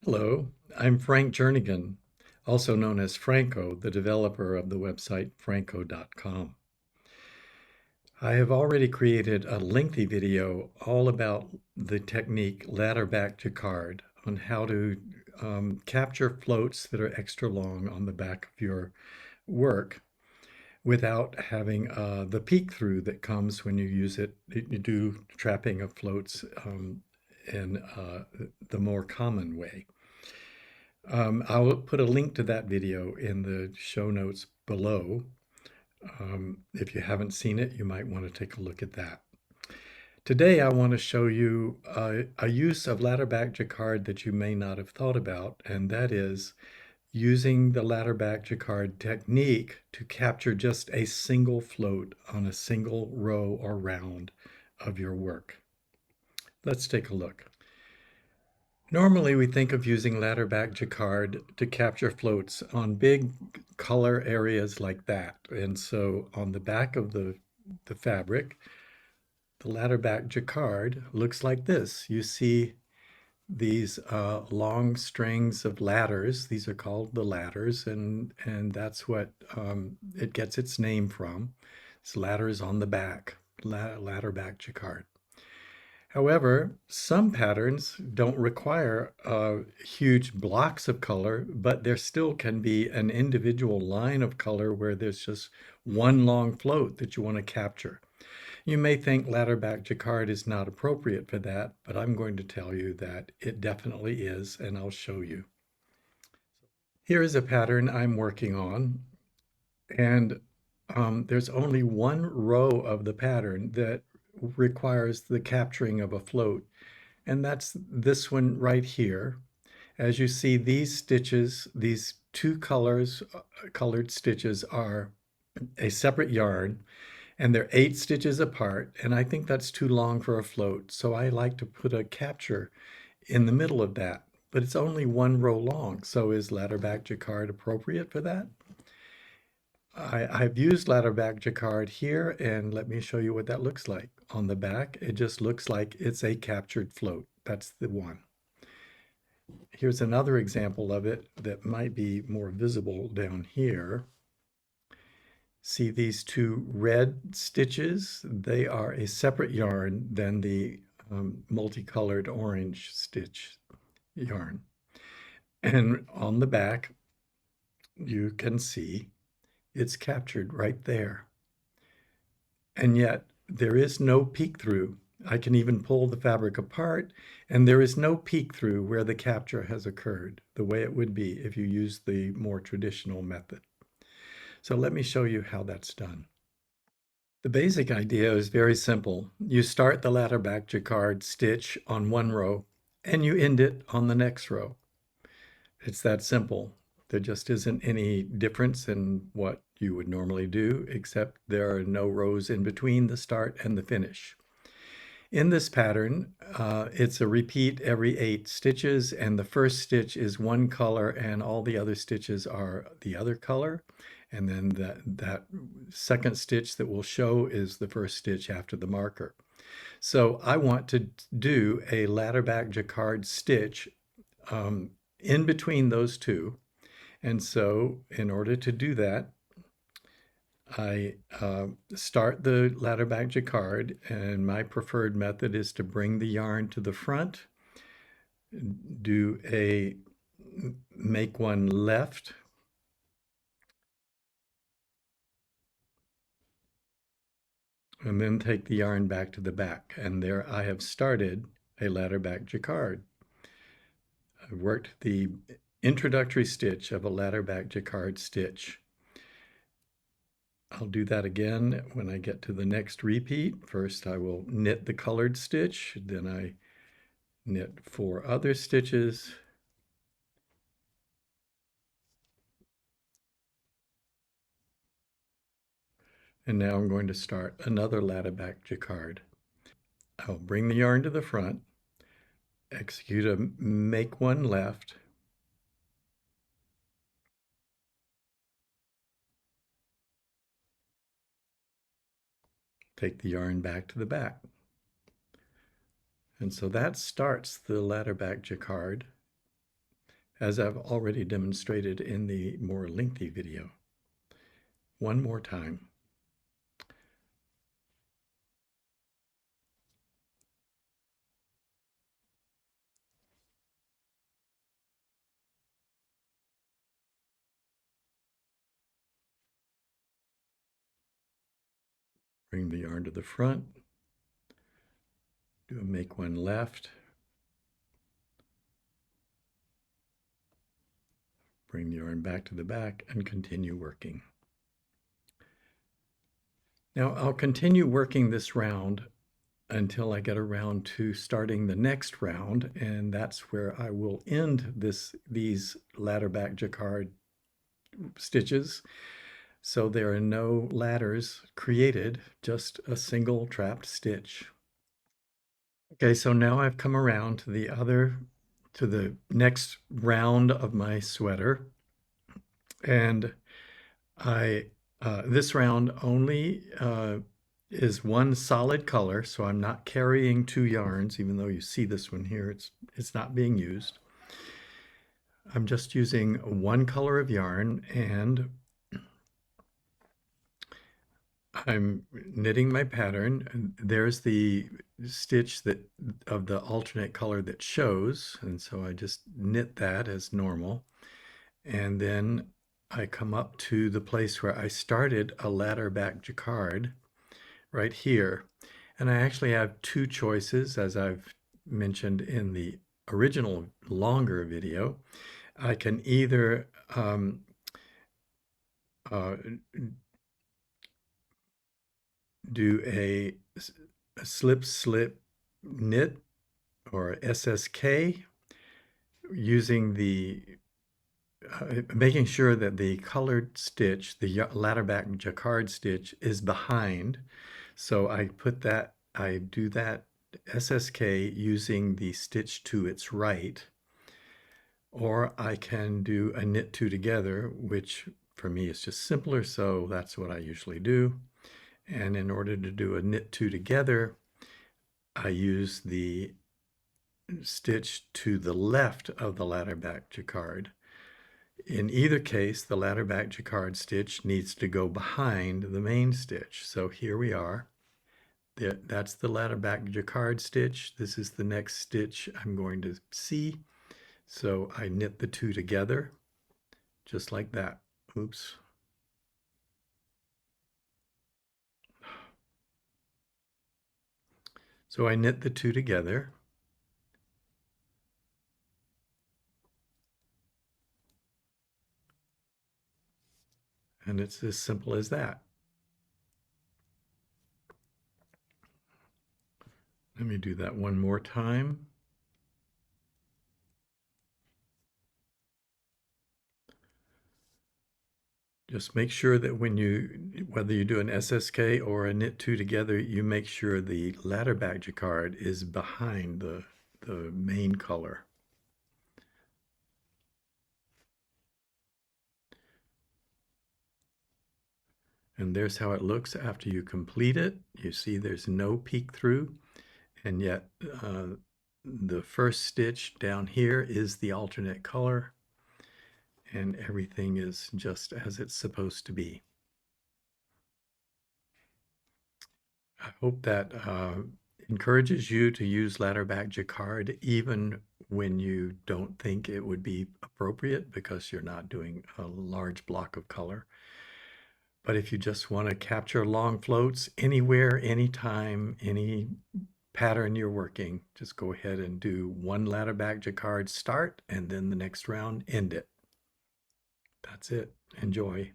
Hello, I'm Frank Jernigan, also known as Franco, the developer of the website franco.com. I have already created a lengthy video all about the technique Ladderback Jacquard on how to capture floats that are extra long on the back of your work without having the peek through that comes when you use it. You do trapping of floats in the more common way. I'll put a link to that video in the show notes below. If you haven't seen it, you might want to take a look at that. Today, I want to show you a use of Ladderback Jacquard that you may not have thought about, and that is using the Ladderback Jacquard technique to capture just a single float on a single row or round of your work. Let's take a look. Normally, we think of using Ladderback Jacquard to capture floats on big color areas like that. And so on the back of the fabric, the Ladderback Jacquard looks like this. You see these long strings of ladders. These are called the ladders, and that's what it gets its name from. It's ladders on the back, Ladderback Jacquard. However, some patterns don't require huge blocks of color, but there still can be an individual line of color where there's just one long float that you want to capture. You may think Ladderback Jacquard is not appropriate for that, but I'm going to tell you that it definitely is, and I'll show you. Here is a pattern I'm working on, and there's only one row of the pattern that requires the capturing of a float, and that's this one right here. As you see, these stitches, these two colored stitches are a separate yarn, and they're 8 stitches apart, and I think that's too long for a float, so I like to put a capture in the middle of that. But it's only one row long, so is Ladderback Jacquard appropriate for that? I've used Ladderback Jacquard here, and let me show you what that looks like. On the back, it just looks like it's a captured float. That's the one. Here's another example of it that might be more visible down here. See these two red stitches? They are a separate yarn than the multicolored orange stitch yarn. And on the back, you can see it's captured right there. And yet there is no peek through. I can even pull the fabric apart, and there is no peek through where the capture has occurred, the way it would be if you use the more traditional method. So let me show you how that's done. The basic idea is very simple. You start the Ladderback Jacquard stitch on one row, and you end it on the next row. It's that simple. There just isn't any difference in what you would normally do, except there are no rows in between the start and the finish. In this pattern, it's a repeat every 8 stitches, and the first stitch is one color and all the other stitches are the other color. And then that second stitch that will show is the first stitch after the marker. So I want to do a Ladderback Jacquard stitch in between those two. And so in order to do that, I start the Ladderback Jacquard, and my preferred method is to bring the yarn to the front, make one left, and then take the yarn back to the back. And there I have started a Ladderback Jacquard. I've worked the introductory stitch of a Ladderback Jacquard stitch. I'll do that again when I get to the next repeat. First, I will knit the colored stitch, then I knit 4 other stitches. And now I'm going to start another Ladderback Jacquard. I'll bring the yarn to the front, execute a make one left, take the yarn back to the back. And so that starts the Ladderback Jacquard. as I've already demonstrated in the more lengthy video. One more time. Bring the yarn to the front, do a make one left, bring the yarn back to the back, and continue working. Now I'll continue working this round until I get around to starting the next round, and that's where I will end these ladderback jacquard stitches. So there are no ladders created, just a single trapped stitch. Okay, so now I've come around to the next round of my sweater, and this round only is one solid color, so I'm not carrying two yarns, even though you see this one here, it's not being used. I'm just using one color of yarn, and I'm knitting my pattern, and there's the stitch of the alternate color that shows, and so I just knit that as normal. And then I come up to the place where I started a ladderback jacquard right here. And I actually have two choices, as I've mentioned in the original longer video. I can either do a slip slip knit or SSK using making sure that the colored stitch, the ladderback jacquard stitch, is behind. So I do that SSK using the stitch to its right, or I can do a knit two together, which for me is just simpler, so that's what I usually do. And in order to do a knit two together, I use the stitch to the left of the ladderback jacquard. In either case, the ladderback jacquard stitch needs to go behind the main stitch. So here we are. That's the ladderback jacquard stitch. This is the next stitch I'm going to see. So I knit the two together, just like that. Oops. So I knit the two together. And it's as simple as that. Let me do that one more time. Just make sure that whether you do an SSK or a knit two together, you make sure the ladderback jacquard is behind the main color. And there's how it looks after you complete it. You see there's no peek through, and yet the first stitch down here is the alternate color, and everything is just as it's supposed to be. I hope that encourages you to use ladderback jacquard even when you don't think it would be appropriate because you're not doing a large block of color. But if you just want to capture long floats anywhere, anytime, any pattern you're working, just go ahead and do one ladderback jacquard start and then the next round end it. That's it. Enjoy.